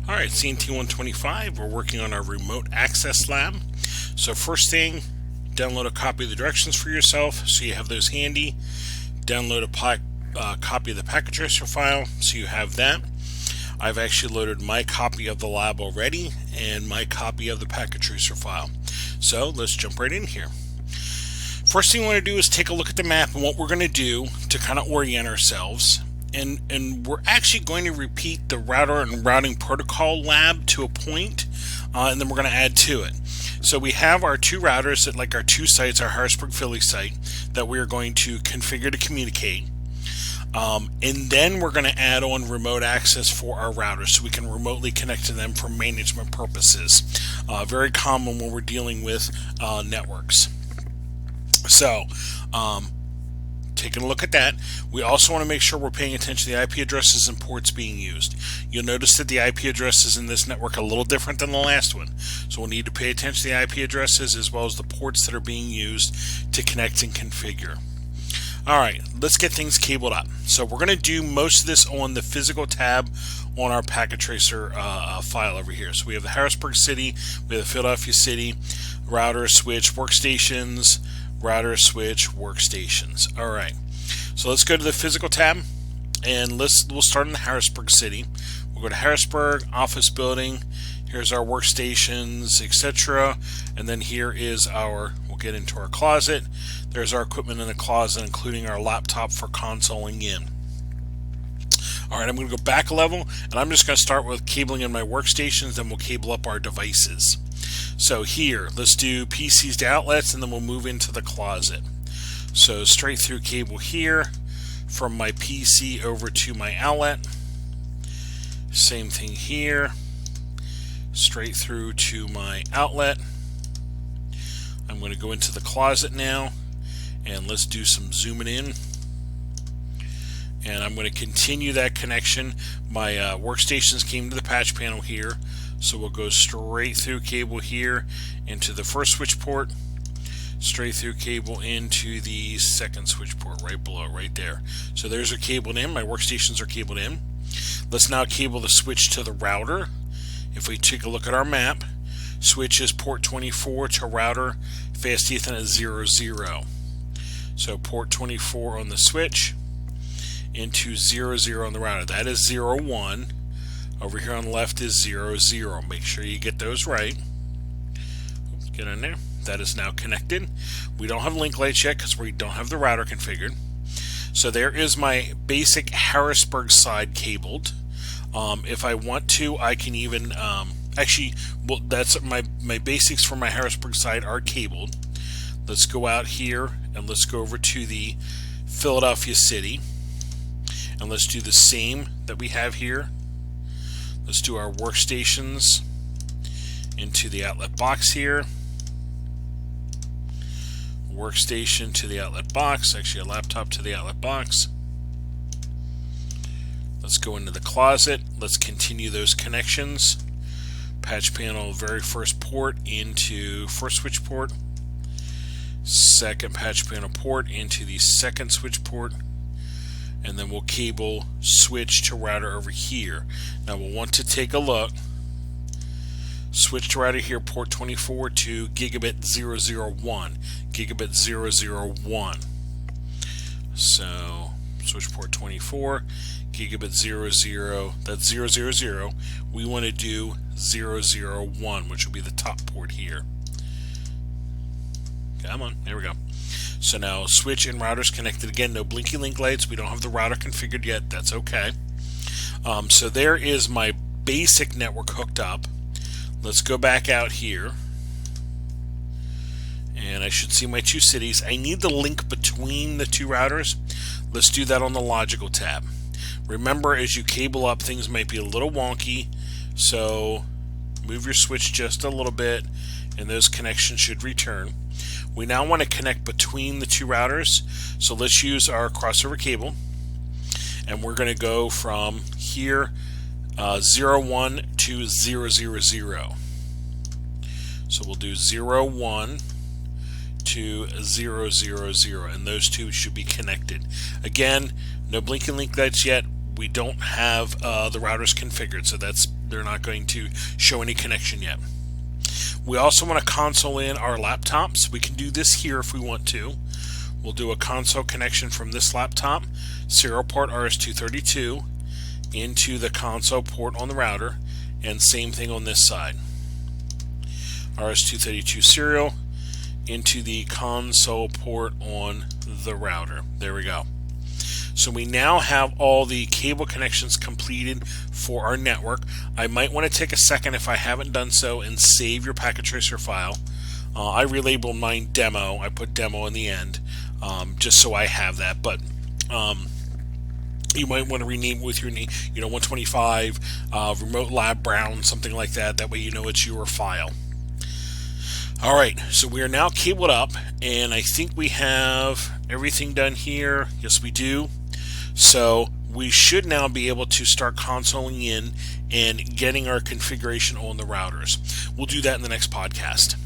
Alright, CNT125, we're working on our remote access lab. So first thing, download a copy of the directions for yourself so you have those handy. Download a copy of the packet tracer file so you have that. I've actually loaded my copy of the lab already and my copy of the packet tracer file. So let's jump right in here. First thing we want to do is take a look at the map and what we're going to do to kind of orient ourselves. And we're actually going to repeat the router and routing protocol lab to a point, and then we're going to add to it. So we have our two routers that, like our two sites, our Harrisburg, Philly site, that we are going to configure to communicate. And then we're going to add on remote access for our routers so we can remotely connect to them for management purposes. Very common when we're dealing with networks. So, taking a look at that, we also want to make sure we're paying attention to the IP addresses and ports being used. You'll notice that the IP addresses in this network are a little different than the last one. So we'll need to pay attention to the IP addresses as well as the ports that are being used to connect and configure. Alright, let's get things cabled up. So we're going to do most of this on the physical tab on our packet tracer file over here. So we have the Harrisburg City, we have the Philadelphia City, router, switch, workstations, router, switch, workstations. Alright, so let's go to the physical tab and we'll start in the Harrisburg City. We'll go to Harrisburg, office building, here's our workstations, etc. And then here is we'll get into our closet. There's our equipment in the closet, including our laptop for consoling in. Alright, I'm going to go back a level and I'm just going to start with cabling in my workstations, then we'll cable up our devices. So here, let's do PCs to outlets and then we'll move into the closet. So straight through cable here from my PC over to my outlet. Same thing here. Straight through to my outlet. I'm going to go into the closet now and let's do some zooming in. And I'm going to continue that connection. My workstations came to the patch panel here. So we'll go straight through cable here into the first switch port, straight through cable into the second switch port right below, right there. So there's our cabled in. My workstations are cabled in. Let's now cable the switch to the router. If we take a look at our map, switch is port 24 to router, fast Ethernet 00. So port 24 on the switch into 00 on the router. That is 01. Over here on the left is 00. Make sure you get those right. Get in there. That is now connected. We don't have link lights yet because we don't have the router configured. So there is my basic Harrisburg side cabled. If I want to, I can even that's my basics for my Harrisburg side are cabled. Let's go out here and let's go over to the Philadelphia City and let's do the same that we have here. Let's do our workstations into the outlet box here. Workstation to the outlet box, actually a laptop to the outlet box. Let's go into the closet. Let's continue those connections. Patch panel, very first port into first switch port. Second patch panel port into the second switch port. And then we'll cable switch to router over here. Now we'll want to take a look. Switch to router here, port 24 to gigabit 001. Gigabit 001. So switch port 24, gigabit 00, that's 000. We want to do 001, which will be the top port here. Come on, there we go. So now switch and routers connected again. No blinky link lights. We don't have the router configured yet. That's okay. So there is my basic network hooked up. Let's go back out here. And I should see my two cities. I need the link between the two routers. Let's do that on the logical tab. Remember, as you cable up, things might be a little wonky. So move your switch just a little bit and those connections should return. We now want to connect between the two routers, so let's use our crossover cable and we're going to go from here 01 to 000. So we'll do 01 to 000 and those two should be connected. Again, no blinking link lights yet. We don't have the routers configured, so that's They're not going to show any connection yet. We also want to console in our laptops. We can do this here if we want to. We'll do a console connection from this laptop, serial port RS-232, into the console port on the router, and same thing on this side. RS-232 serial into the console port on the router. There we go. So we now have all the cable connections completed for our network. I might want to take a second, if I haven't done so, and save your packet tracer file. I relabeled mine demo. I put demo in the end, just so I have that. But you might want to rename it with your name, 125 Remote Lab Brown, something like that. That way you know it's your file. Alright, so we are now cabled up, and I think we have everything done here. Yes, we do. So we should now be able to start consoling in and getting our configuration on the routers. We'll do that in the next podcast.